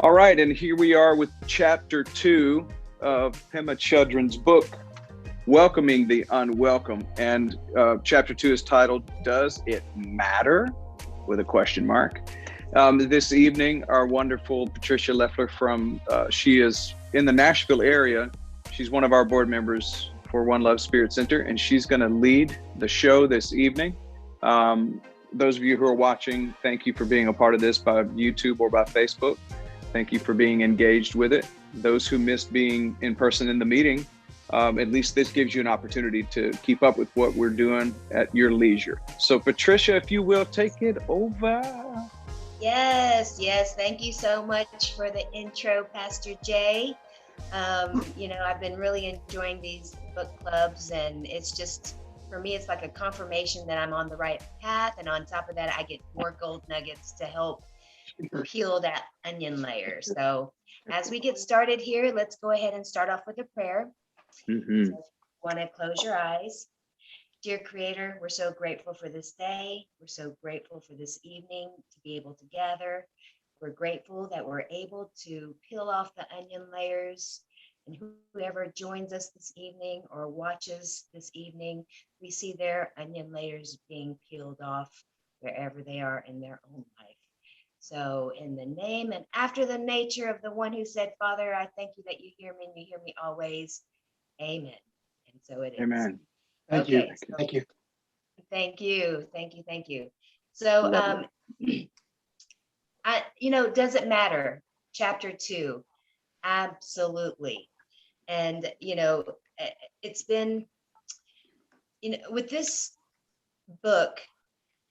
All right, and here we are with chapter 2 of Pema Chodron's book, Welcoming the Unwelcome. And chapter 2 is titled, Does It Matter? With a question mark. This evening, our wonderful Patricia Leffler she is in the Nashville area. She's one of our board members for One Love Spirit Center, and she's going to lead the show this evening. Those of you who are watching, thank you for being a part of this by YouTube or by Facebook. Thank you for being engaged with it. Those who missed being in person in the meeting, at least this gives you an opportunity to keep up with what we're doing at your leisure. So Patricia, if you will, take it over. Yes. Thank you so much for the intro, Pastor Jay. I've been really enjoying these book clubs, and it's just, for me, it's like a confirmation that I'm on the right path. And on top of that, I get more gold nuggets to help peel that onion layer. So as we get started here, let's go ahead and start off with a prayer. Mm-hmm. So if you want to close your eyes. Dear Creator, we're so grateful for this day. We're so grateful for this evening to be able to gather. We're grateful that we're able to peel off the onion layers, and whoever joins us this evening or watches this evening, we see their onion layers being peeled off wherever they are in their own life. So in the name and after the nature of the one who said, Father, I thank you that you hear me and you hear me always. Amen. And so it is. Amen. Thank you. Thank you. Thank you. So, does it matter? Chapter 2, absolutely. And, it's been, with this book,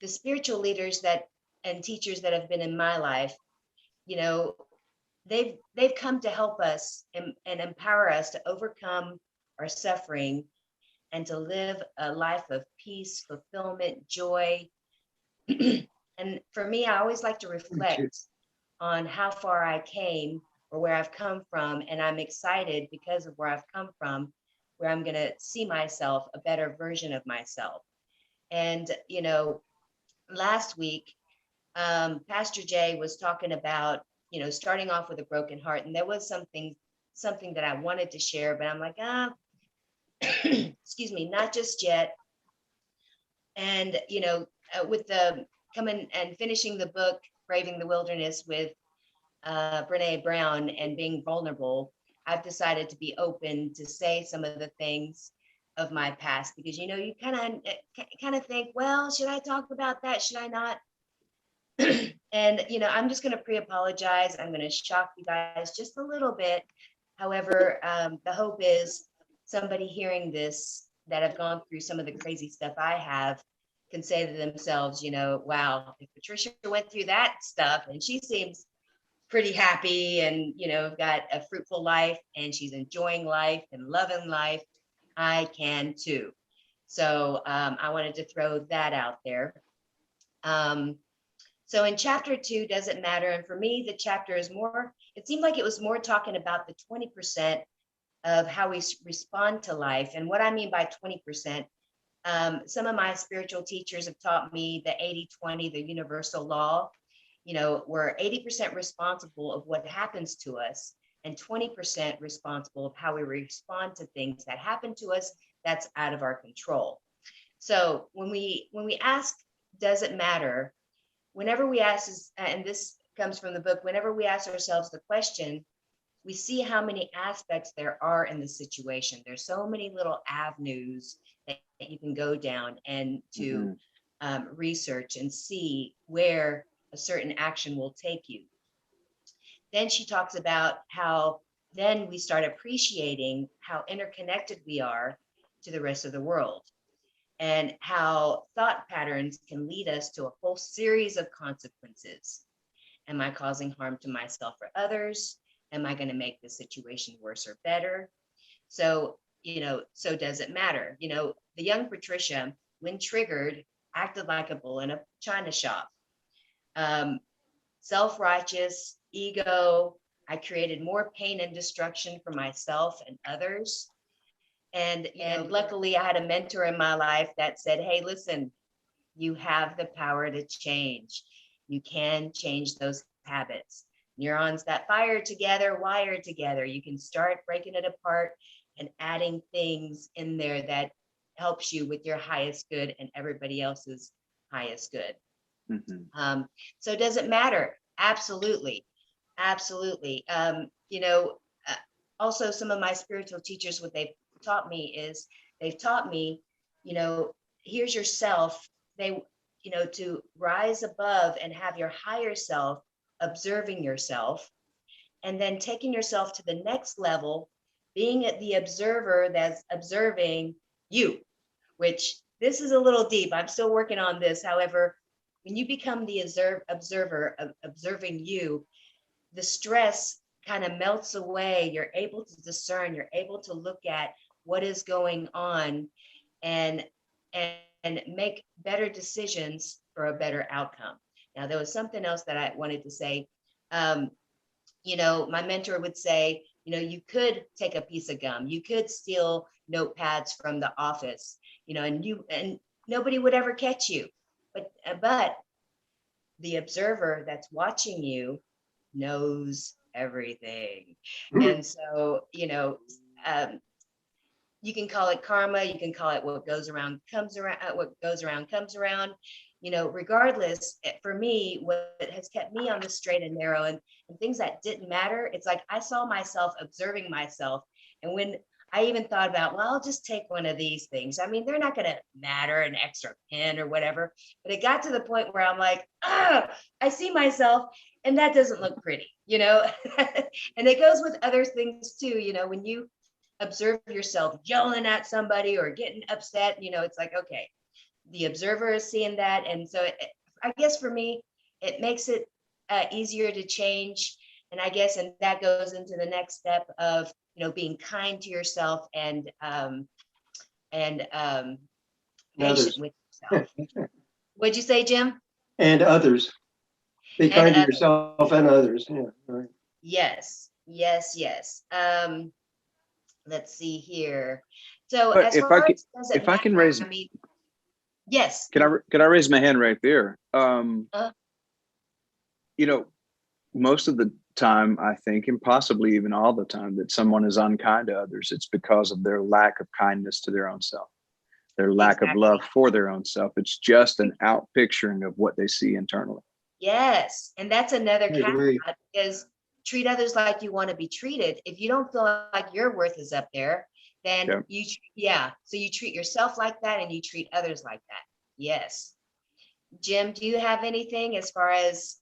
the spiritual leaders and teachers that have been in my life, they've come to help us and empower us to overcome our suffering and to live a life of peace, fulfillment, joy. And for me, I always like to reflect on how far I came or where I've come from. And I'm excited because of where I've come from, where I'm going to see myself, a better version of myself. And, last week, Pastor Jay was talking about, starting off with a broken heart. And there was something that I wanted to share, but I'm like, excuse me, not just yet. And, with the coming and finishing the book, Braving the Wilderness with Brene Brown and being vulnerable, I've decided to be open to say some of the things of my past, because, you kind of think, well, should I talk about that? Should I not? And, I'm just going to pre-apologize. I'm going to shock you guys just a little bit. However, the hope is somebody hearing this that have gone through some of the crazy stuff I have can say to themselves, wow, if Patricia went through that stuff and she seems pretty happy and, got a fruitful life and she's enjoying life and loving life, I can too. So I wanted to throw that out there. So in chapter 2, Does It Matter? And for me, the chapter is more, it seemed like it was more talking about the 20% of how we respond to life. And what I mean by 20%, some of my spiritual teachers have taught me the 80-20, the universal law. We're 80% responsible of what happens to us and 20% responsible of how we respond to things that happen to us that's out of our control. So when we ask, does it matter? Whenever we ask, and this comes from the book, whenever we ask ourselves the question, we see how many aspects there are in the situation. There's so many little avenues that you can go down and to research and see where a certain action will take you. Then she talks about how then we start appreciating how interconnected we are to the rest of the world, and how thought patterns can lead us to a whole series of consequences. Am I causing harm to myself or others? Am I going to make the situation worse or better? So, so does it matter? The young Patricia, when triggered, acted like a bull in a china shop. Self-righteous, ego. I created more pain and destruction for myself and others. And luckily I had a mentor in my life that said, hey, listen, you have the power to change. You can change those habits. neurons that fire together, wire together. You can start breaking it apart and adding things in there that helps you with your highest good and everybody else's highest good. So does it matter? Absolutely. Absolutely. Also some of my spiritual teachers, what they've taught me is here's yourself. To rise above and have your higher self observing yourself, and then taking yourself to the next level, being the observer that's observing you, which this is a little deep. I'm still working on this. However, when you become the observer of observing you, the stress kind of melts away. You're able to discern, you're able to look at what is going on and make better decisions for a better outcome. Now, there was something else that I wanted to say. My mentor would say, you could take a piece of gum, you could steal notepads from the office, and nobody would ever catch you. But the observer that's watching you knows everything. And so, you can call it karma, you can call it what goes around comes around, comes around. Regardless, for me, what has kept me on the straight and narrow and things that didn't matter, it's like I saw myself observing myself. And when I even thought about, well, I'll just take one of these things. I mean, they're not going to matter, an extra pen or whatever. But it got to the point where I'm like, I see myself and that doesn't look pretty, And it goes with other things too, when you observe yourself yelling at somebody or getting upset, it's like, okay, the observer is seeing that. And so I guess for me, it makes it easier to change. And I guess, and that goes into the next step of, being kind to yourself and patient with yourself. What'd you say, Jim? And others. Be kind to yourself and others. Yeah, right. Yes. Let's see here. So as far as if I can raise, yes. Can I raise my hand right there? Most of the time, I think, and possibly even all the time, that someone is unkind to others, it's because of their lack of kindness to their own self, their lack of love for their own self. It's just an out picturing of what they see internally. Yes. And that's another caveat, because treat others like you want to be treated. If you don't feel like your worth is up there, then so you treat yourself like that and you treat others like that. Yes. Jim, do you have anything as far as,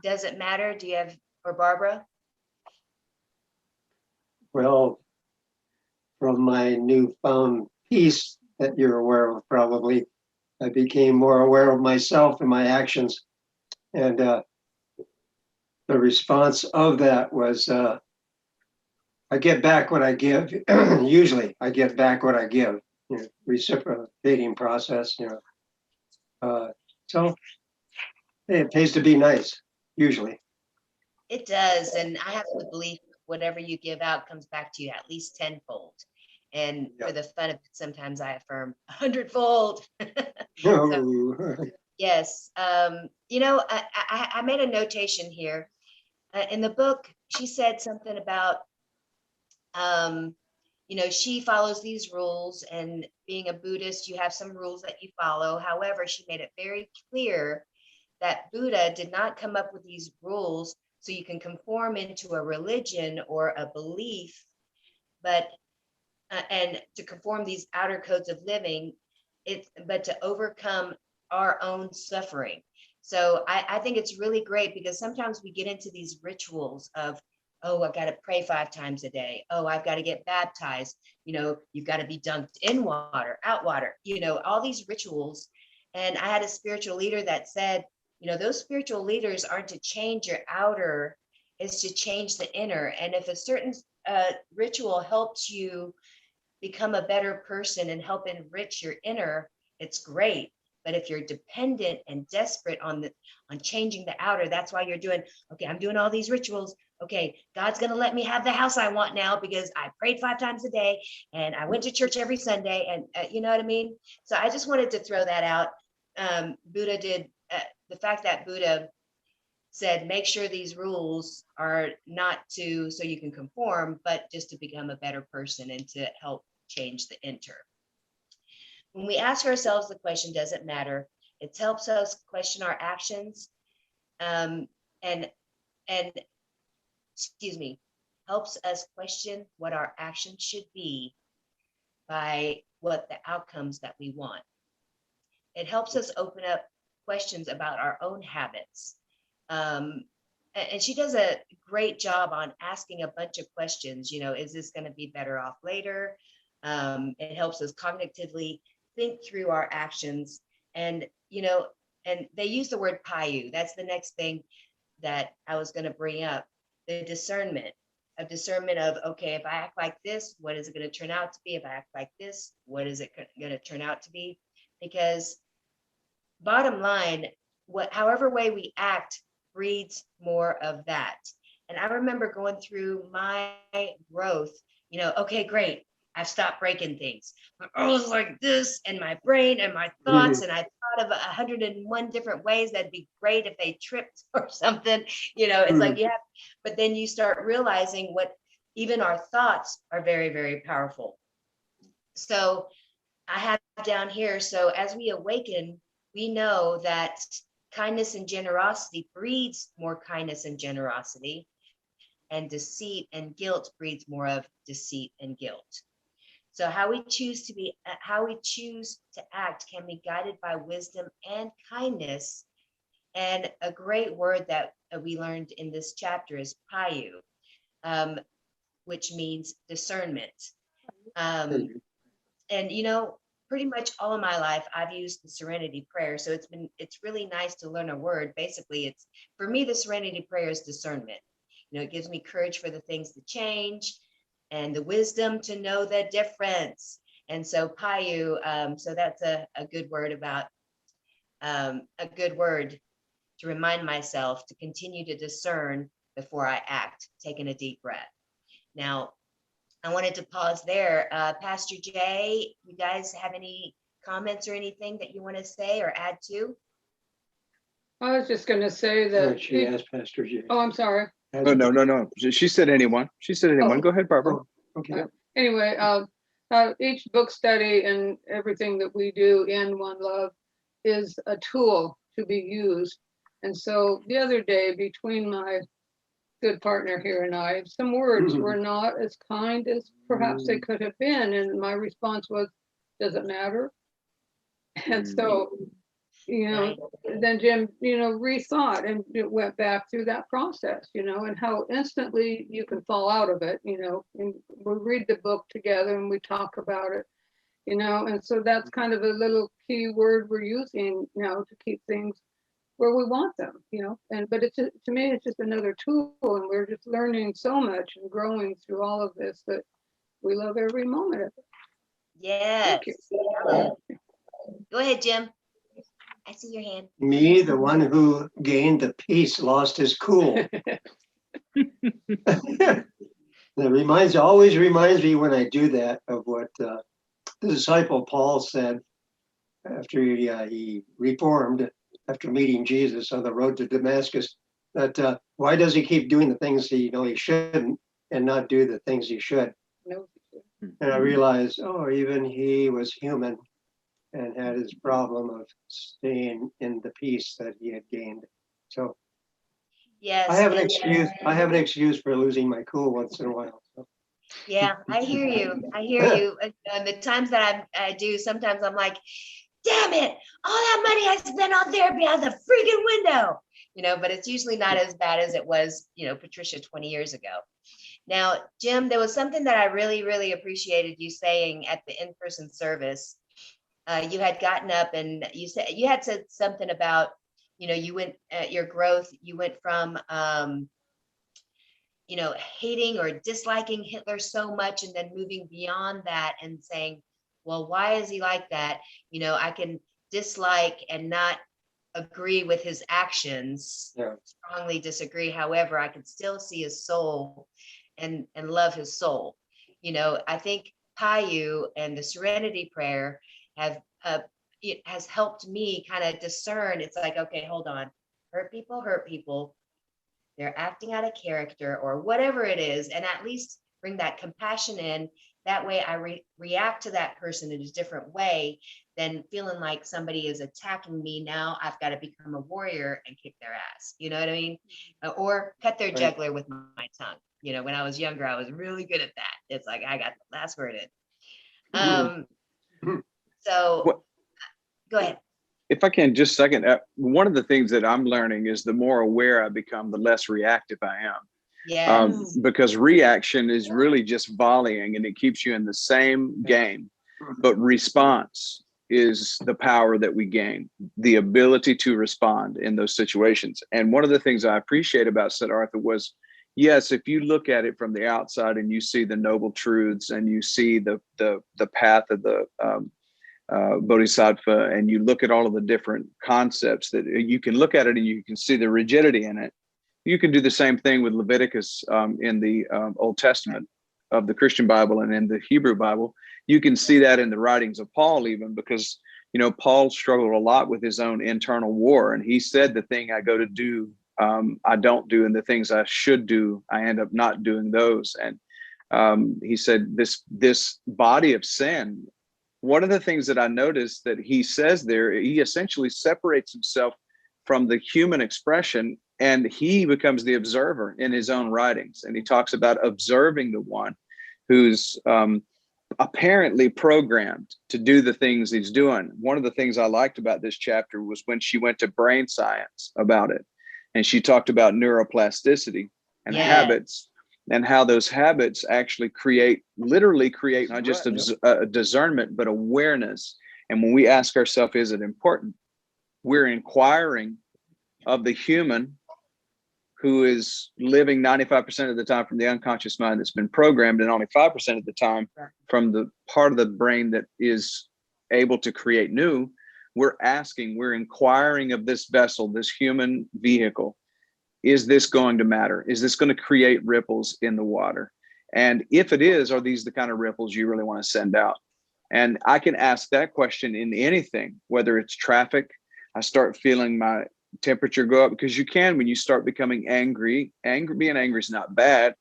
does it matter? Do you have, or Barbara? Well, from my newfound peace that you're aware of, probably, I became more aware of myself and my actions. And the response of that was, I get back what I give. Usually I get back what I give, reciprocating process, so it pays to be nice, usually. It does. And I have to believe whatever you give out comes back to you at least tenfold. And for the fun of it, sometimes I affirm 100-fold. So, yes. I made a notation here. In the book, she said something about, she follows these rules, and being a Buddhist, you have some rules that you follow. However, she made it very clear that Buddha did not come up with these rules so you can conform into a religion or a belief, but and to conform these outer codes of living, but to overcome our own suffering. So I think it's really great, because sometimes we get into these rituals of, oh, I've got to pray 5 times a day. Oh, I've got to get baptized. You've got to be dunked in water, out water, all these rituals. And I had a spiritual leader that said, those spiritual leaders aren't to change your outer, it's to change the inner. And if a certain ritual helps you become a better person and help enrich your inner, it's great. But if you're dependent and desperate on changing the outer, that's why you're doing, okay, I'm doing all these rituals. Okay, God's going to let me have the house I want now because I prayed 5 times a day and I went to church every Sunday. And you know what I mean? So I just wanted to throw that out. Buddha did, the fact that Buddha said, make sure these rules are not so you can conform, but just to become a better person and to help change the enter. When we ask ourselves the question, does it matter? It helps us question our actions, and excuse me, helps us question what our actions should be by what the outcomes that we want. It helps us open up questions about our own habits. And she does a great job on asking a bunch of questions. Is this going to be better off later? It helps us cognitively think through our actions. And they use the word payu. That's the next thing that I was going to bring up. The discernment of, okay, if I act like this, what is it going to turn out to be? If I act like this, what is it going to turn out to be? Because bottom line, however way we act breeds more of that. And I remember going through my growth, okay, great. I've stopped breaking things. But I was like this, and my brain and my thoughts, and I thought of 101 different ways that'd be great if they tripped or something. It's like, yeah. But then you start realizing what even our thoughts are very, very powerful. So I have down here, so as we awaken, we know that kindness and generosity breeds more kindness and generosity, and deceit and guilt breeds more of deceit and guilt. So how we choose to act can be guided by wisdom and kindness. And a great word that we learned in this chapter is payu, which means discernment. And pretty much all of my life, I've used the Serenity Prayer. So it's really nice to learn a word. Basically, for me, the Serenity Prayer is discernment. It gives me courage for the things to change and the wisdom to know the difference. And so payu, so that's a good word to remind myself to continue to discern before I act, taking a deep breath. Now, I wanted to pause there. Pastor Jay, you guys have any comments or anything that you want to say or add to? I was just going to say that. She asked Pastor J. Oh, I'm sorry. Oh, no. She said anyone. Oh. Go ahead, Barbara. Okay. Anyway, each book study and everything that we do in One Love is a tool to be used. And so the other day, between my good partner here and I, some words were not as kind as perhaps they could have been. And my response was, does it matter? And so, then Jim, rethought and it went back through that process, and how instantly you can fall out of it, and we read the book together and we talk about it, and so that's kind of a little key word we're using now to keep things where we want them, but it's to me, it's just another tool, and we're just learning so much and growing through all of this that we love every moment of it. Yes. Go ahead, Jim. I see your hand. Me, the one who gained the peace, lost his cool. It always reminds me when I do that of what the disciple Paul said after he reformed, after meeting Jesus on the road to Damascus, that why does he keep doing the things he shouldn't and not do the things he should? No. And I realized, even he was human and had his problem of staying in the peace that he had gained. So yes, I have an excuse. I have an excuse for losing my cool once in a while. So. Yeah, I hear you. The times that I do, sometimes I'm like, damn it, all that money I spent out there behind the freaking window, but it's usually not as bad as it was, Patricia, 20 years ago. Now, Jim, there was something that I really, really appreciated you saying at the in-person service. You had gotten up and you had said something about, you went your growth, you went from, hating or disliking Hitler so much and then moving beyond that and saying, well, why is he like that? I can dislike and not agree with his actions, strongly disagree. However, I can still see his soul and love his soul. I think Payu and the Serenity Prayer it has helped me kind of discern. It's like, okay, hold on, hurt people, they're acting out of character or whatever it is, and at least bring that compassion in. That way I react to that person in a different way than feeling like somebody is attacking me. Now I've got to become a warrior and kick their ass. You know what I mean? Or cut their Right. jugular with my tongue. You know, when I was younger, I was really good at that. It's like I got the last word in. So What, go ahead. if I can just second, one of the things that I'm learning is the more aware I become, the less reactive I am. Yes. Because reaction is really just volleying and it keeps you in the same game. But response is the power that we gain, the ability to respond in those situations. And one of the things I appreciate about Siddhartha was, yes, if you look at it from the outside and you see the noble truths and you see the path of the Bodhisattva, and you look at all of the different concepts that you can look at it and you can see the rigidity in it. You can do the same thing with Leviticus in the Old Testament of the Christian Bible and in the Hebrew Bible. You can see that in the writings of Paul, even because, you know, Paul struggled a lot with his own internal war. And he said, the thing I go to do, I don't do, and the things I should do, I end up not doing those. And he said, this body of sin, one of the things that I noticed that he says there, he essentially separates himself from the human expression and he becomes the observer in his own writings. And he talks about observing the one who's apparently programmed to do the things he's doing. One of the things I liked about this chapter was when she went to brain science about it. And she talked about neuroplasticity and habits, and how those habits actually literally create not just a discernment, but awareness. And when we ask ourselves, is it important? We're inquiring of the human who is living 95% of the time from the unconscious mind that's been programmed, and only 5% of the time from the part of the brain that is able to create new. We're inquiring of this vessel, this human vehicle. Is this going to matter? Is this going to create ripples in the water? And if it is, are these the kind of ripples you really want to send out? And I can ask that question in anything, whether it's traffic. I start feeling my temperature go up, because you can, when you start becoming angry, being angry is not bad,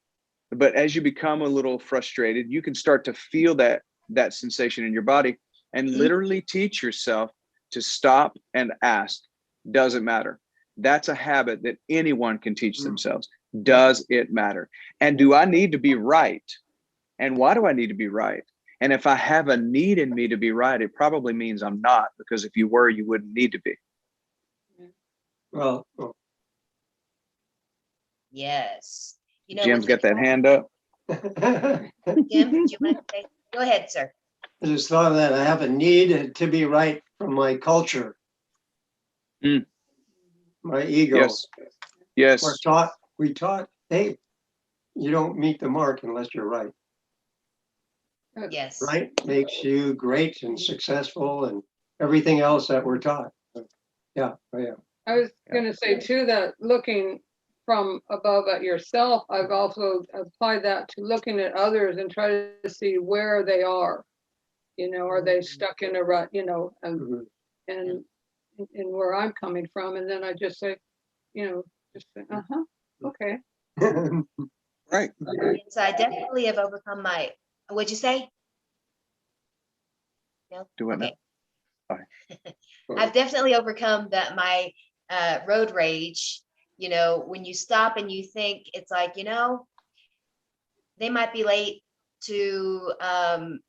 but as you become a little frustrated, you can start to feel that sensation in your body, and literally teach yourself to stop and ask, does it matter? That's a habit that anyone can teach themselves. Does it matter? And do I need to be right? And why do I need to be right? And if I have a need in me to be right, it probably means I'm not, because if you were, you wouldn't need to be. Well, Yes. You know, Jim's got that hand up. I Jim, do you want to say? Go ahead, sir. just thought of that. I have a need to be right from my culture, my ego. Yes. We taught, hey, you don't meet the mark unless you're right. Yes. Right makes you great and successful and everything else that we're taught. Yeah. I was going to say too, that looking from above at yourself, I've also applied that to looking at others and try to see where they are. You know, are they stuck in a rut? You know, and where I'm coming from, and then I just say, you know, just say, okay. Right. So I definitely have overcome my. What'd you say? No. Do it now. I've definitely overcome my road rage. You know, when you stop and you think, it's like, you know, they might be late to,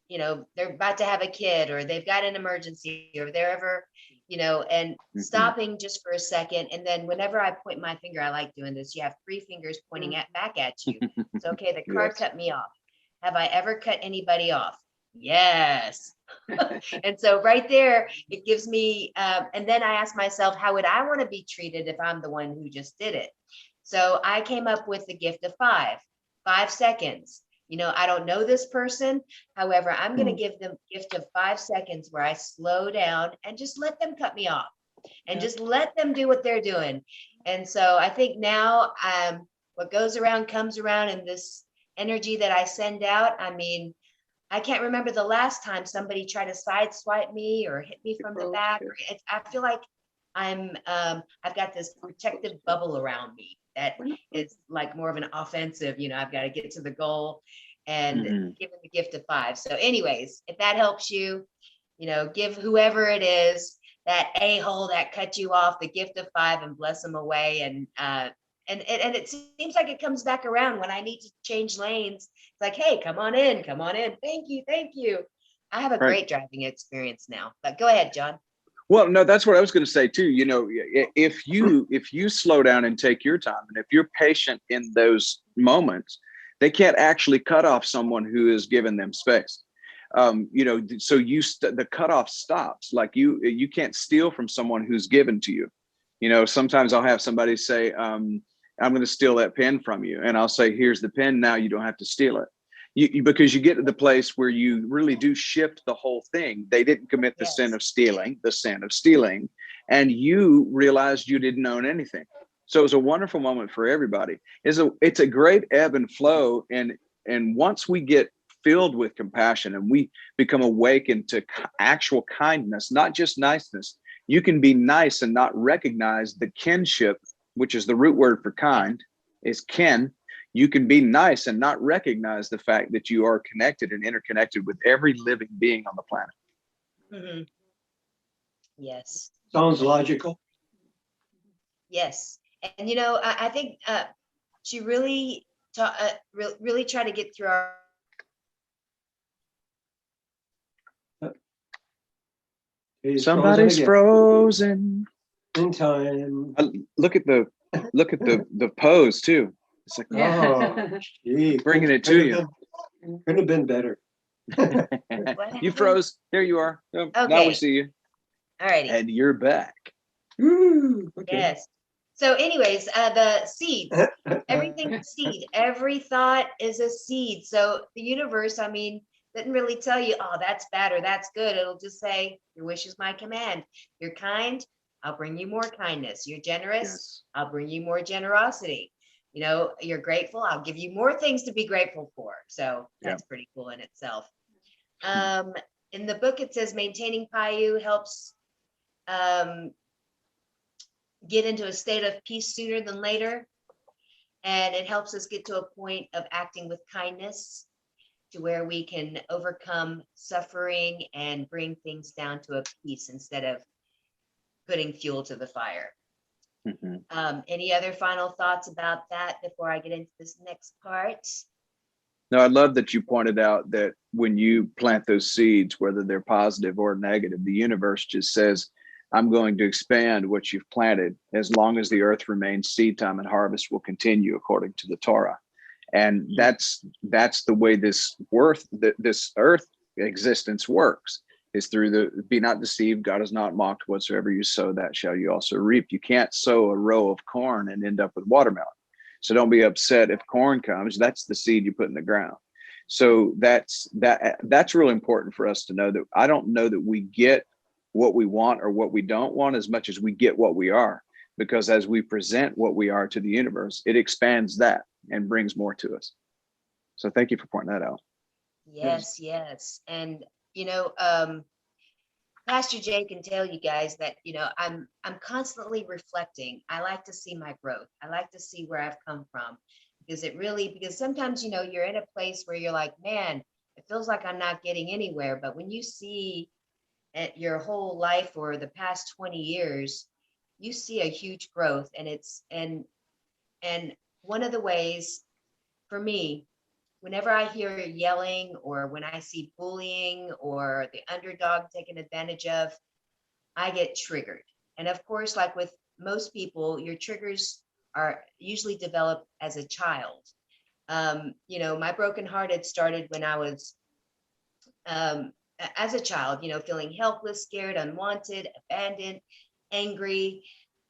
you know, they're about to have a kid, or they've got an emergency, or they're ever, you know, and stopping just for a second. And then whenever I point my finger, I like doing this. You have three fingers pointing back at you. It's okay. The car cut me off. Have I ever cut anybody off? Yes. And so right there, it gives me, and then I ask myself, how would I want to be treated if I'm the one who just did it? So I came up with the gift of 5 seconds. You know, I don't know this person. However, I'm going to give them a gift of 5 seconds where I slow down and just let them cut me off and just let them do what they're doing. And so I think now what goes around comes around, and this energy that I send out, I mean, I can't remember the last time somebody tried to sideswipe me or hit me from the back. I feel like I've got this protective bubble around me that is like more of an offensive, I've got to get to the goal and give them the gift of 5. So anyways, if that helps you, give whoever it is, that a-hole that cut you off, the gift of 5 and bless them away. And it seems like it comes back around when I need to change lanes. It's like, hey, come on in. Thank you. I have a great driving experience now, but go ahead, John. Well, no, that's what I was going to say too. If you slow down and take your time, and if you're patient in those moments, they can't actually cut off someone who is given them space. So the cutoff stops. Like you can't steal from someone who's given to you. Sometimes I'll have somebody say, I'm going to steal that pen from you, and I'll say, here's the pen. Now you don't have to steal it. Because you get to the place where you really do shift the whole thing. They didn't commit the sin of stealing, and you realized you didn't own anything. So it was a wonderful moment for everybody. It's a great ebb and flow. And once we get filled with compassion and we become awakened to actual kindness, not just niceness, you can be nice and not recognize the kinship, which is the root word for kind, is kin. You can be nice and not recognize the fact that you are connected and interconnected with every living being on the planet. Mm-hmm. Yes. Sounds logical. Yes. And, I think she really really try to get through our. Somebody's frozen in time. Look at the pose too. It's like, bringing it to you. Could have been better. You froze. There you are. Okay. Now we see you. All righty. And you're back. Ooh, okay. Yes. So anyways, the seeds, everything's a seed. Every thought is a seed. So the universe, didn't really tell you, oh, that's bad or that's good. It'll just say, your wish is my command. You're kind, I'll bring you more kindness. You're generous, I'll bring you more generosity. You're grateful, I'll give you more things to be grateful for. So that's pretty cool in itself. In the book, it says maintaining Payu helps get into a state of peace sooner than later. And it helps us get to a point of acting with kindness to where we can overcome suffering and bring things down to a peace instead of putting fuel to the fire. Any other final thoughts about that before I get into this next part? No, I love that you pointed out that when you plant those seeds, whether they're positive or negative, the universe just says, I'm going to expand what you've planted as long as the earth remains. Seed time and harvest will continue according to the Torah. And that's the way this earth existence works, is through the be not deceived. God is not mocked. Whatsoever you sow, that shall you also reap. You can't sow a row of corn and end up with watermelon. So don't be upset if corn comes. That's the seed you put in the ground. So that's really important for us to know, that I don't know that we get what we want or what we don't want as much as we get what we are, because as we present what we are to the universe, it expands that and brings more to us. So thank you for pointing that out. Yes. And Pastor Jay can tell you guys that I'm constantly reflecting. I like to see my growth. I like to see where I've come from, because sometimes you're in a place where you're like, man, it feels like I'm not getting anywhere. But when you see your whole life or the past 20 years, you see a huge growth. And one of the ways for me, whenever I hear yelling or when I see bullying or the underdog taken advantage of, I get triggered. And of course, like with most people, your triggers are usually developed as a child. My broken heart had started when I was as a child, feeling helpless, scared, unwanted, abandoned, angry,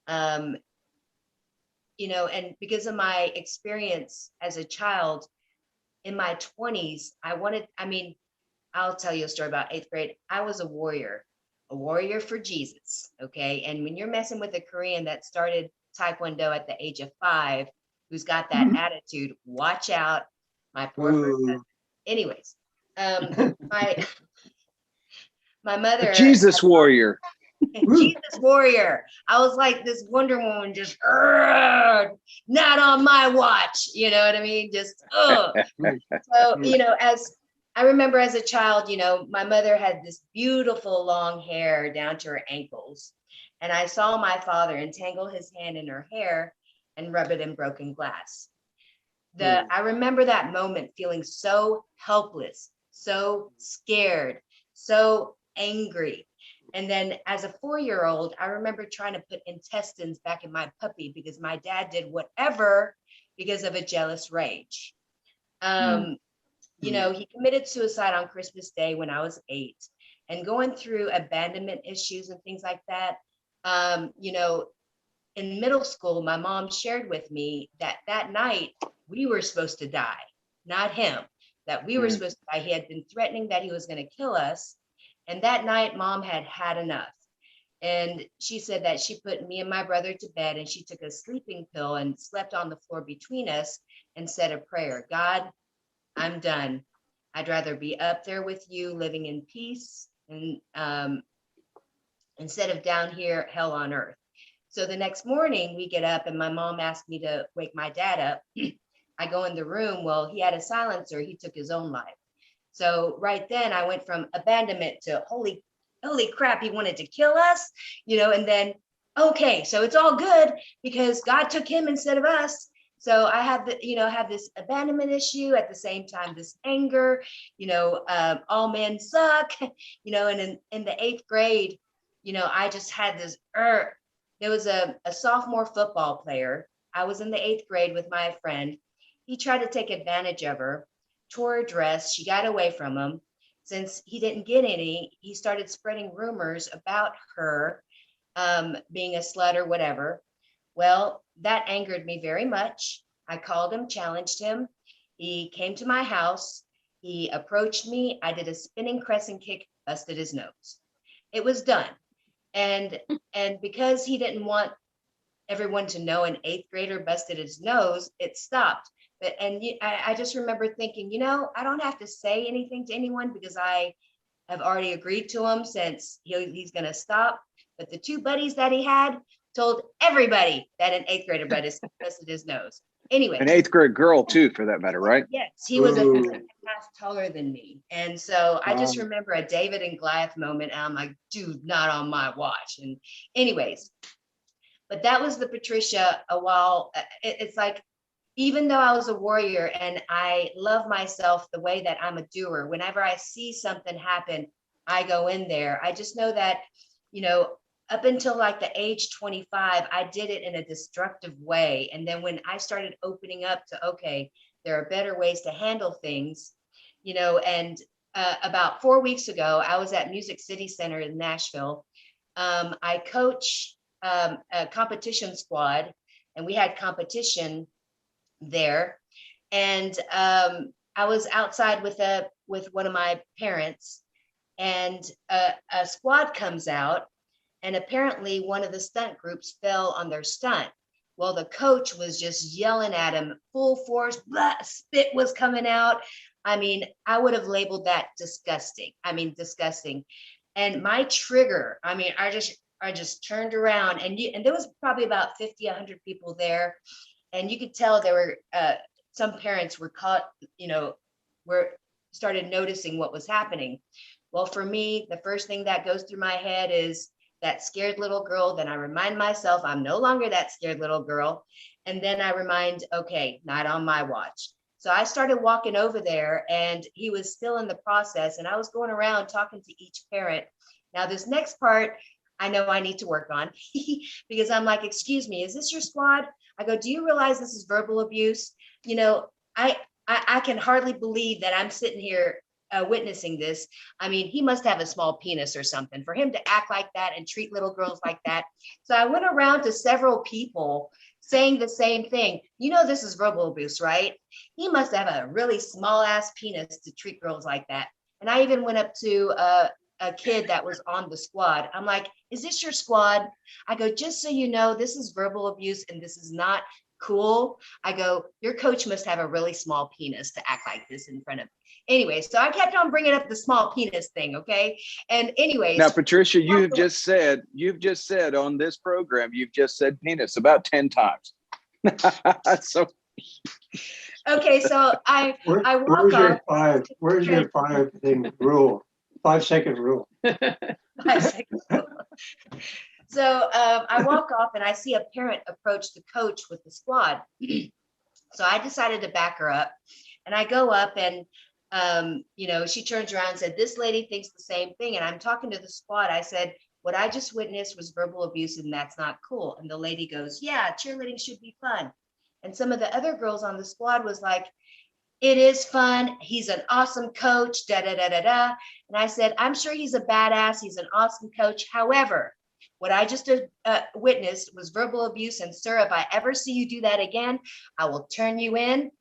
and because of my experience as a child in my 20s, I'll tell you a story about 8th grade. I was a warrior for Jesus. Okay. And when you're messing with a Korean that started Taekwondo at the age of 5, who's got that attitude, watch out. My poor first. Anyways, my mother, a Jesus warrior. Jesus warrior. I was like this Wonder Woman, just not on my watch. You know what I mean? Just So, as I remember as a child, my mother had this beautiful long hair down to her ankles. And I saw my father entangle his hand in her hair and rub it in broken glass. I remember that moment feeling so helpless, so scared, so angry. And then as a 4-year-old, I remember trying to put intestines back in my puppy because my dad did whatever because of a jealous rage. He committed suicide on Christmas Day when I was 8, and going through abandonment issues and things like that. In middle school, my mom shared with me that night we were supposed to die, not him, that we were supposed to die. He had been threatening that he was going to kill us. And that night, mom had had enough. And she said that she put me and my brother to bed, and she took a sleeping pill and slept on the floor between us and said a prayer. God, I'm done. I'd rather be up there with you, living in peace, and instead of down here, hell on earth. So the next morning we get up and my mom asked me to wake my dad up. I go in the room. Well, he had a silencer. He took his own life. So right then I went from abandonment to holy crap, he wanted to kill us, and then, okay, so it's all good because God took him instead of us. So I have this abandonment issue at the same time, this anger, all men suck, and in the 8th grade, I just had this, there was a sophomore football player. I was in the 8th grade with my friend. He tried to take advantage of her, tore her dress. She got away from him. Since he didn't get any, he started spreading rumors about her being a slut or whatever. Well, that angered me very much. I called him, challenged him. He came to my house. He approached me. I did a spinning crescent kick, busted his nose. It was done. And because he didn't want everyone to know an 8th grader busted his nose, it stopped. I just remember thinking, I don't have to say anything to anyone because I have already agreed to him since he's going to stop. But the 2 buddies that he had told everybody that an 8th grader busted his nose. Anyway. An 8th grade girl too, for that matter, right? Yes, he was a half taller than me. And so I just remember a David and Goliath moment. And I'm like, dude, not on my watch. And anyways, but that was the Patricia a while. It's like, even though I was a warrior and I love myself the way that I'm a doer, whenever I see something happen, I go in there. I just know that, up until like the age 25, I did it in a destructive way. And then when I started opening up to, okay, there are better ways to handle things, and about 4 weeks ago, I was at Music City Center in Nashville. I coach a competition squad, and we had competition there. And I was outside with one of my parents, and a squad comes out, and apparently one of the stunt groups fell on their stunt. Well, the coach was just yelling at him full force, blah, spit was coming out. I mean, I would have labeled that disgusting. Disgusting. And my trigger, I just turned around, and there was probably about 50, 100 people there. And you could tell there were some parents were caught, started noticing what was happening. Well, for me, the first thing that goes through my head is that scared little girl. Then I remind myself I'm no longer that scared little girl. And then I remind, okay, not on my watch. So I started walking over there, and he was still in the process. And I was going around talking to each parent. Now, this next part, I know I need to work on because I'm like, excuse me, is this your squad? I go, do you realize this is verbal abuse? I can hardly believe that I'm sitting here witnessing this. He must have a small penis or something for him to act like that and treat little girls like that. So I went around to several people saying the same thing. This is verbal abuse, right? He must have a really small ass penis to treat girls like that. And I even went up to a kid that was on the squad. I'm like, is this your squad? I go, just so you know, this is verbal abuse and this is not cool. I go, your coach must have a really small penis to act like this in front of me. Anyway, so I kept on bringing up the small penis thing, okay? And anyways. Now, Patricia, you've just said on this program, you've just said penis about 10 times. So okay, so I walk off. Where's your 5 thing rule? 5-second rule. 5 seconds. So I walk off and I see a parent approach the coach with the squad. So I decided to back her up, and I go up and she turns around and said, this lady thinks the same thing. And I'm talking to the squad. I said, what I just witnessed was verbal abuse, and that's not cool. And the lady goes, yeah, cheerleading should be fun. And some of the other girls on the squad was like, it is fun. He's an awesome coach, da, da, da, da, da. And I said, I'm sure he's a badass. He's an awesome coach. However, what I just witnessed was verbal abuse. And sir, if I ever see you do that again, I will turn you in.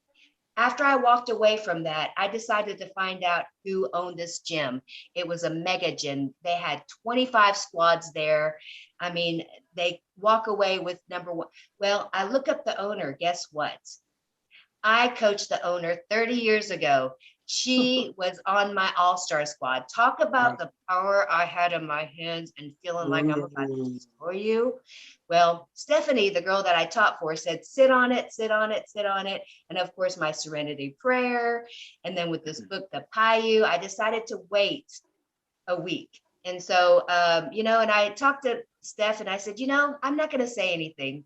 After I walked away from that, I decided to find out who owned this gym. It was a mega gym. They had 25 squads there. I mean, they walk away with number one. Well, I look up the owner. Guess what? I coached the owner 30 years ago. She was on my all-star squad. Talk about the power I had in my hands and feeling like I'm about to destroy you. Well, Stephanie, the girl that I taught for, said, sit on it, sit on it, sit on it. And of course, my serenity prayer. And then with this book, The Payu, I decided to wait a week. And so, and I talked to Steph and I said, I'm not going to say anything.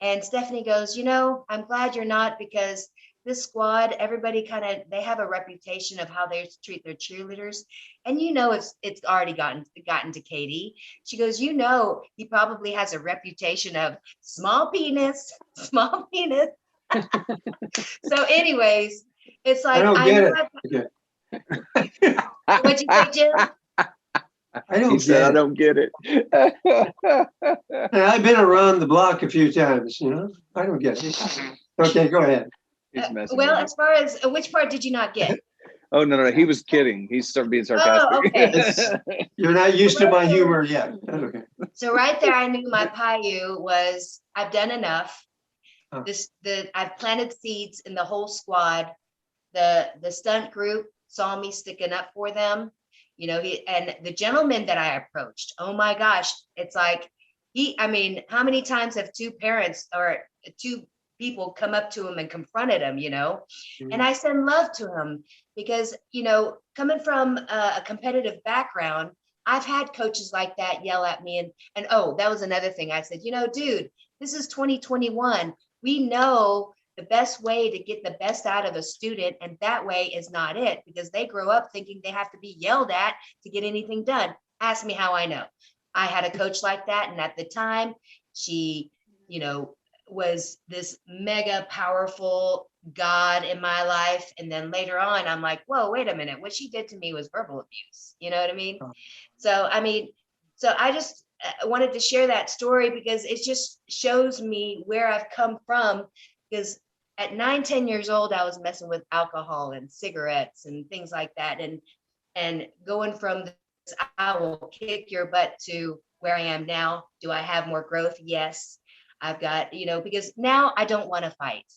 And Stephanie goes, I'm glad you're not, because this squad, everybody they have a reputation of how they treat their cheerleaders. And it's already gotten to Katie. She goes, he probably has a reputation of small penis. So anyways, it's like, I don't get it. What'd you say, Jim? I don't get it. I've been around the block a few times, I don't get it. Okay, go ahead. Well, as far as which part did you not get? Oh, no, he was kidding. He's being sarcastic. Oh, okay. You're not used to my humor yet. That's okay. So right there, I knew my Payu was, I've done enough. Huh. I've planted seeds in the whole squad. The stunt group saw me sticking up for them. And the gentleman that I approached, oh my gosh, it's like how many times have two parents or two people come up to him and confronted him, and I send love to him because, coming from a competitive background, I've had coaches like that yell at me. And oh, that was another thing. I said, dude, this is 2021. We know the best way to get the best out of a student, and that way is not it, because they grow up thinking they have to be yelled at to get anything done. Ask me how I know. I had a coach like that, and at the time, she, was this mega powerful God in my life. And then later on, I'm like, whoa, wait a minute. What she did to me was verbal abuse. You know what I mean? So I just wanted to share that story because it just shows me where I've come from. Because at 9, 10 years old, I was messing with alcohol and cigarettes and things like that. And going from this, I will kick your butt, to where I am now. Do I have more growth? Yes. I've got, because now I don't want to fight.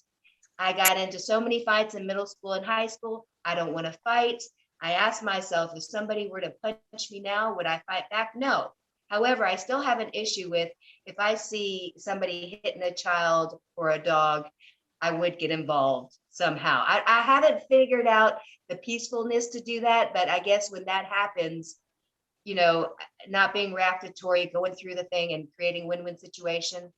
I got into so many fights in middle school and high school. I don't want to fight. I ask myself, if somebody were to punch me now, would I fight back? No. However, I still have an issue with, if I see somebody hitting a child or a dog, I would get involved somehow. I haven't figured out the peacefulness to do that, but I guess when that happens, not being reactatory, going through the thing and creating win-win situation.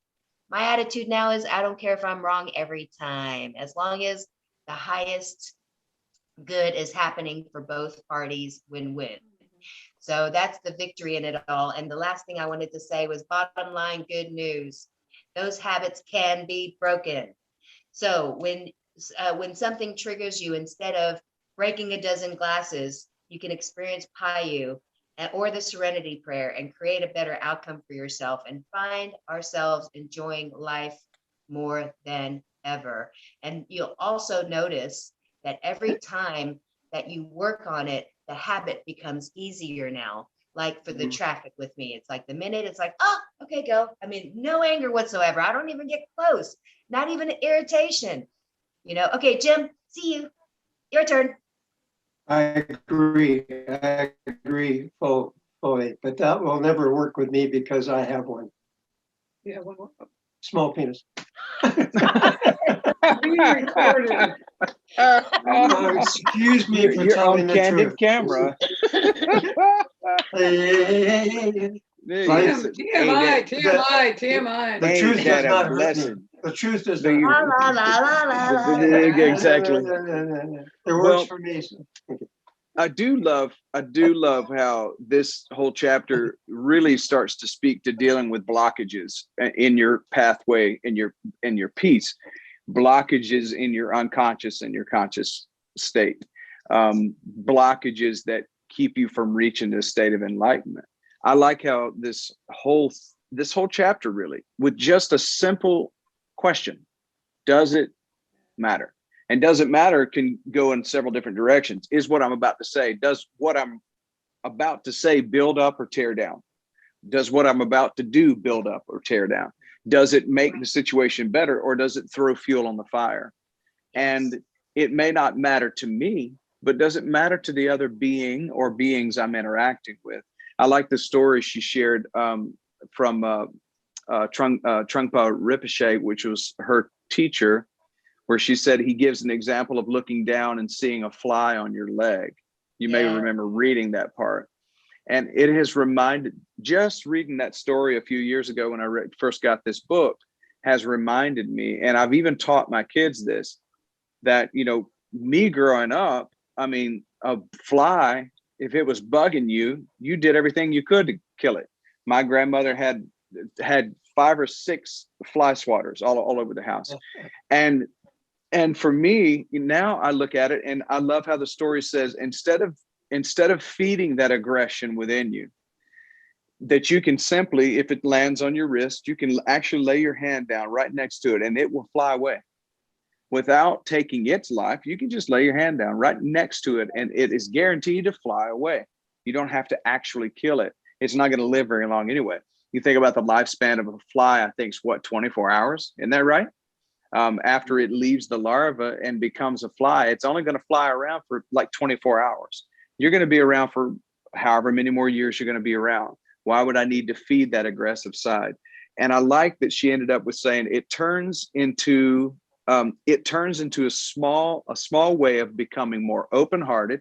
My attitude now is, I don't care if I'm wrong every time, as long as the highest good is happening for both parties, win-win. So that's the victory in it all. And the last thing I wanted to say was, bottom line, good news. Those habits can be broken. So when something triggers you, instead of breaking a dozen glasses, you can experience Payu or the serenity prayer and create a better outcome for yourself, and find ourselves enjoying life more than ever. And you'll also notice that every time that you work on it, the habit becomes easier now. like for the Mhm. traffic with me. It's like the minute it's like, oh, okay, go. I mean, no anger whatsoever. I don't even get close, not even irritation. Okay, Jim, see you. Your turn. I agree. I agree fully, but that will never work with me because I have one Yeah, one more. small penis. Being recorded. Excuse me for You're on telling the candid truth. camera. Hey, Hey, TMI, TMI, TMI. the ain't truth that does a not hurt me. blessing? The truth does Do not you- La hurt la la la la la la. Exactly. me. It works Well, for me. So. I do love how this whole chapter really starts to speak to dealing with blockages in your pathway, in your peace, blockages in your unconscious and your conscious state, blockages that keep you from reaching this state of enlightenment. I like how this whole chapter really, with just a simple question, does it matter? And does it matter can go in several different directions. Is what I'm about to say, does what I'm about to say build up or tear down? Does what I'm about to do build up or tear down? Does it make the situation better, or does it throw fuel on the fire? And it may not matter to me, but does it matter to the other being or beings I'm interacting with? I like the story she shared from Trungpa Rinpoche, which was her teacher, where she said he gives an example of looking down and seeing a fly on your leg. You may Yeah. remember reading that part. And it has reminded, just reading that story a few years ago when I first got this book, has reminded me, and I've even taught my kids this, that, me growing up, I mean, a fly, if it was bugging you, you did everything you could to kill it. My grandmother had 5 or 6 fly swatters all over the house. And for me, now I look at it and I love how the story says, instead of feeding that aggression within you, that you can simply, if it lands on your wrist, you can actually lay your hand down right next to it and it will fly away. Without taking its life, you can just lay your hand down right next to it and it is guaranteed to fly away. You don't have to actually kill it. It's not going to live very long anyway. You think about the lifespan of a fly, I think, 24 hours. Isn't that right? After it leaves the larva and becomes a fly, it's only going to fly around for like 24 hours. You're going to be around for however many more years you're going to be around. Why would I need to feed that aggressive side? And I like that she ended up with saying it turns into a small way of becoming more open-hearted,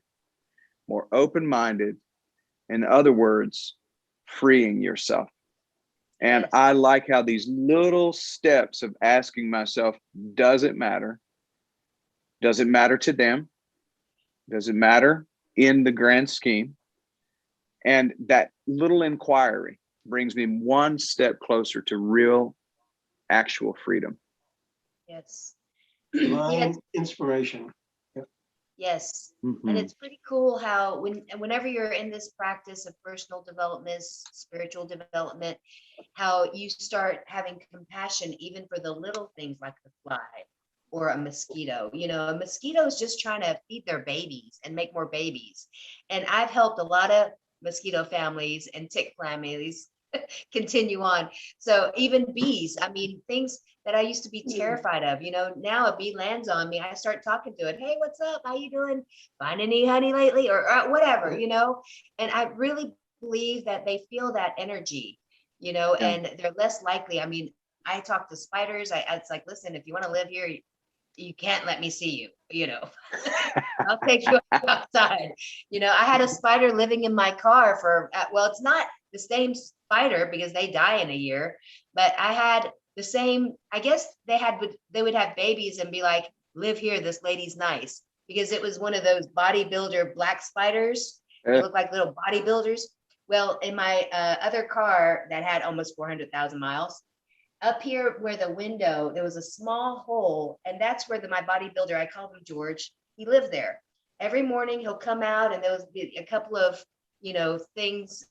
more open-minded. In other words, freeing yourself. And Yes. I like how these little steps of asking myself, does it matter? Does it matter to them? Does it matter in the grand scheme? And that little inquiry brings me one step closer to real, actual freedom. Yes. Divine Yes. inspiration. Yes. Mm-hmm. And it's pretty cool how whenever you're in this practice of personal development, spiritual development, how you start having compassion even for the little things like the fly or a mosquito. A mosquito is just trying to feed their babies and make more babies. And I've helped a lot of mosquito families and tick families continue on. So even bees, I mean, things that I used to be terrified of, now a bee lands on me, I start talking to it. Hey, what's up? How you doing? Find any honey lately or whatever, and I really believe that they feel that energy, and they're less likely. I mean, I talk to spiders. It's like, listen, if you want to live here, you can't let me see you, I'll take you outside. I had a spider living in my car for, well, it's not the same spider because they die in a year, but I had the same, I guess they would have babies and be like, live here, this lady's nice, because it was one of those bodybuilder black spiders. They look like little bodybuilders. Well, in my other car that had almost 400,000 miles, up here where the window, there was a small hole, and that's where my bodybuilder, I called him George, he lived there. Every morning he'll come out and there was a couple of, things,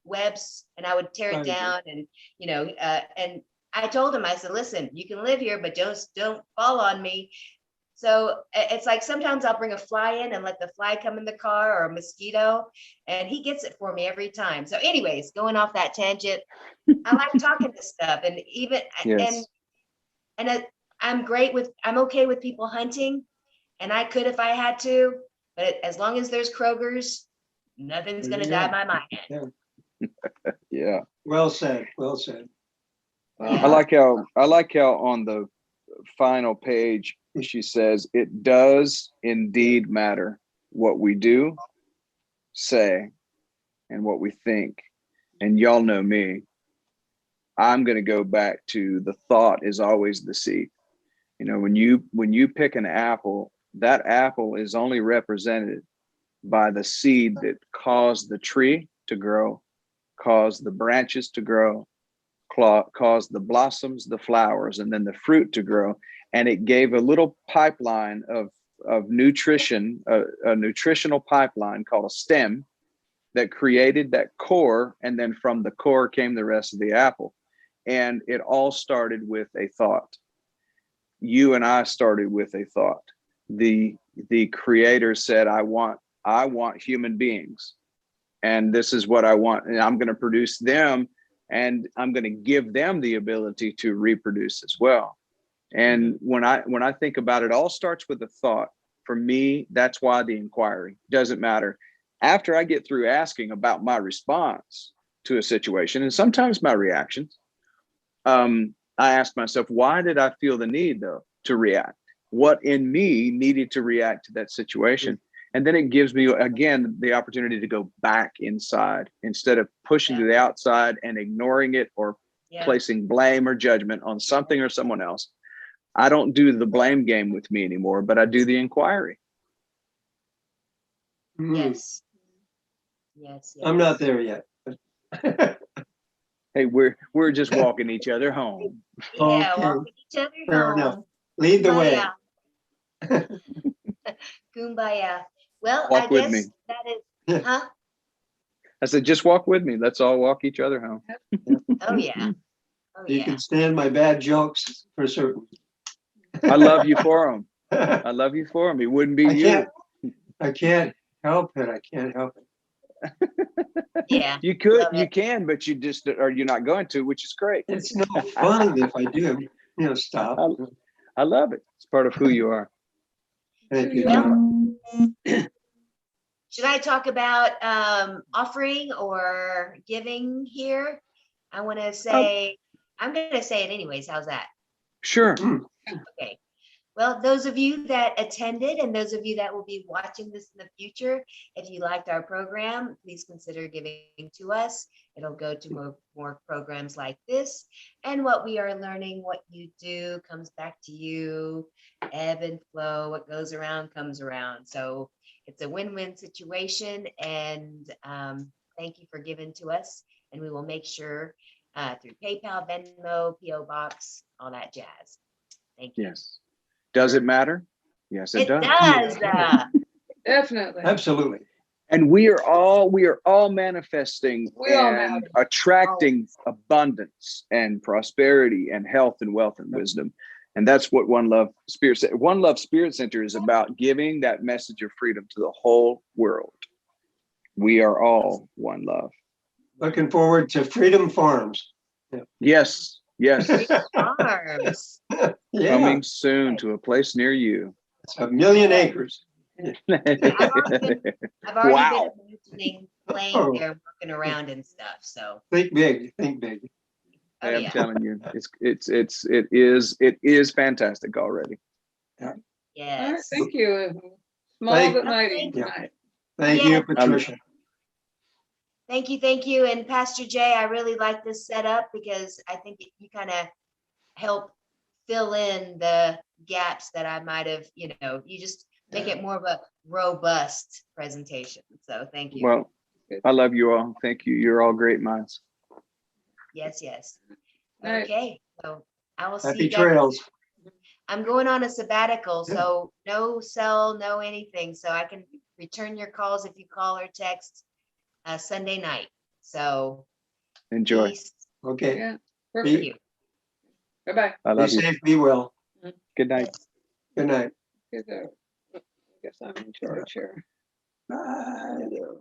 webs, and I would tear it down and, and I told him, I said, listen, you can live here, but just don't fall on me. So it's like sometimes I'll bring a fly in and let the fly come in the car, or a mosquito, and he gets it for me every time. So anyways, going off that tangent, I like talking this stuff, and even Yes. and I'm okay with people hunting, and I could if I had to, but as long as there's Kroger's, nothing's gonna dye my mind. Yeah. Yeah. Well said. Well said. Yeah. I like how on the final page she says it does indeed matter what we do, say, and what we think. And y'all know me. I'm going to go back to the thought is always the seed. You know, when you pick an apple, that apple is only represented by the seed that caused the tree to grow, caused the branches to grow, caused the blossoms, the flowers, and then the fruit to grow. And it gave a little pipeline of nutrition, a nutritional pipeline called a stem that created that core. And then from the core came the rest of the apple. And it all started with a thought. You and I started with a thought. The creator said, I want human beings. And this is what I want. And I'm going to produce them, and I'm going to give them the ability to reproduce as well. And when I think about it, all starts with a thought. For me, that's why the inquiry doesn't matter. After I get through asking about my response to a situation, and sometimes my reactions, I ask myself, why did I feel the need though to react? What in me needed to react to that situation? And then it gives me, again, the opportunity to go back inside instead of pushing to the outside and ignoring it, or placing blame or judgment on something or someone else. I don't do the blame game with me anymore, but I do the inquiry. Yes. Yes. I'm not there yet. Hey, we're just walking each other home. Yeah, Okay. walking each other Fair home. enough. Lead the way. Kumbaya. Kumbaya. Well, Walk I with guess me. that is, huh? I said, just walk with me. Let's all walk each other home. Oh yeah. Oh You yeah. can stand my bad jokes for certain. I love you for them. I love you for them. It wouldn't be you. I can't help it. I can't help it. Yeah. You could, Love you it. can, but you just, or you're not going to, which is great. It's no fun if I do. Stop. I love it. It's part of who you are. Thank you, Well, John. should I talk about offering or giving here? I want to say, I'm going to say it anyways. How's that? Sure. Okay. Well, those of you that attended and those of you that will be watching this in the future, if you liked our program, please consider giving to us. It'll go to more programs like this. And what we are learning, what you do comes back to you, ebb and flow. What goes around comes around. So it's a win-win situation. And thank you for giving to us. And we will make sure through PayPal, Venmo, PO Box, all that jazz. Thank you. Yes. Does it matter? Yes, it does. Does. Definitely. Absolutely. And we are all manifesting We all and matter. attracting abundance and prosperity and health and wealth and wisdom. And that's what One Love Spirit Center is about, giving that message of freedom to the whole world. We are all one love. Looking forward to Freedom Farms. Yes. Farms. Yeah, Coming soon to a place near you. it's 1 million acres. I've already Wow. been imagining playing there, working around and stuff. So Think big. Think big. I'm yeah. telling you, it is fantastic already. All right, Yes. thank you. Small Thank- but mighty Thank you. tonight. Thank Yeah. you, Patricia. Thank you. And Pastor Jay, I really like this setup because I think you kind of help fill in the gaps that I might have, you just make it more of a robust presentation. So thank you. Well, I love you all. Thank you. You're all great minds. Yes. Night. Okay. So I will see Happy you guys. trails. I'm going on a sabbatical, so no cell, no anything. So I can return your calls if you call or text Sunday night. So Enjoy. peace. Okay. Yeah. Thank Perfect. you. Bye-bye. I Be love you. safe. Be well. Good night. Yes. Good night. I guess I'm in charge here. I know.